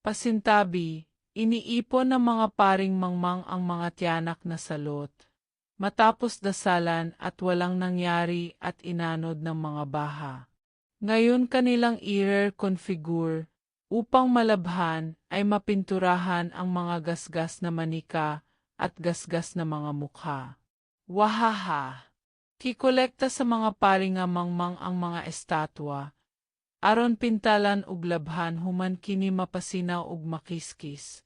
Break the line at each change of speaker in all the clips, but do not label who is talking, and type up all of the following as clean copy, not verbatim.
Pasintabi, iniipon ng mga paring mangmang ang mga tiyanak na salot. Matapos dasalan at walang nangyari at inanod ng mga baha. Ngayon kanilang i-reconfigure upang malabhan ay mapinturahan ang mga gasgas na manika at gasgas na mga mukha. Wahaha! Kikolekta sa mga paring nga mangmang ang mga estatwa, aron pintalan ug labhan human kini mapasinaw ug makiskis.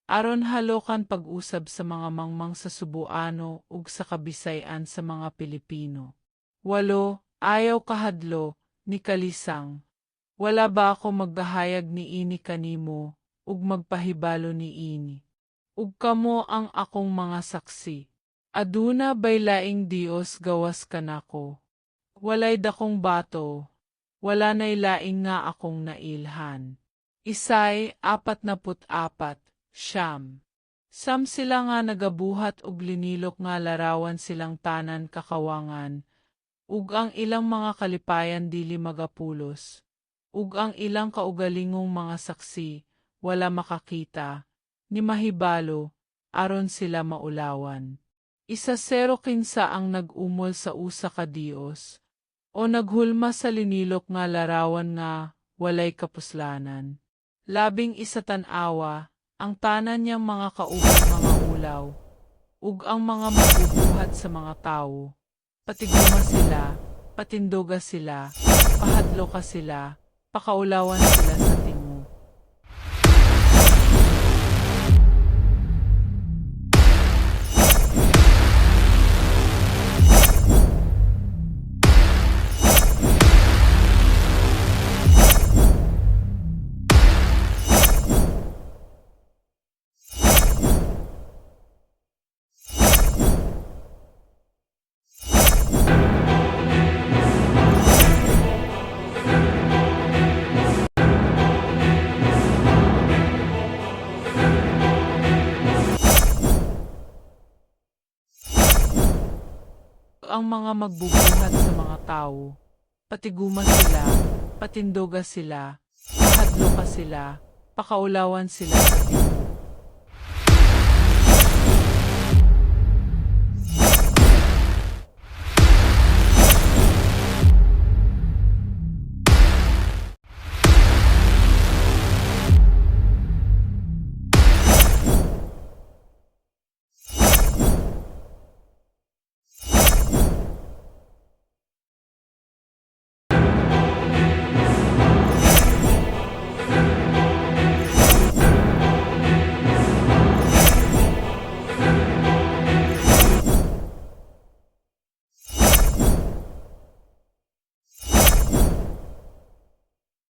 Aron halokan pag-usab sa mga mangmang sa Cebuano ug sa Kabisayan sa mga Pilipino. 8. Ayaw kahadlo, ni Kalisang. Wala ba ako magbahayag ni ini kanimo, ug magpahibalo ni ini? Ug kamo ang akong mga saksi. Aduna bay laing Dios gawas kanako. Walay dakong bato. Wala nay laing nga akong nailhan. Isay 44. Siyam. Sam sila nga nagabuhat og linilok nga larawan silang tanan kakawangan, ug ang ilang mga kalipayan dili magapulos, ug ang ilang kaugalingong mga saksi, wala makakita, ni mahibalo, aron sila maulawan. 1-0 ang nag-umol sa usa ka Dios, o naghulma sa linilok nga larawan nga walay kapuslanan. 11 tanawa, ang tanan niyang mga kauban mga ulaw, ug ang mga magbubuhat sa mga tao. Patiguma sila, patindoga sila, pahadloka sila, pakaulawan sila sa tingo. Ang mga magbubuhat sa mga tao, patiguma sila, patindoga sila, pahadloka sila, pakaulawan sila sa tingo.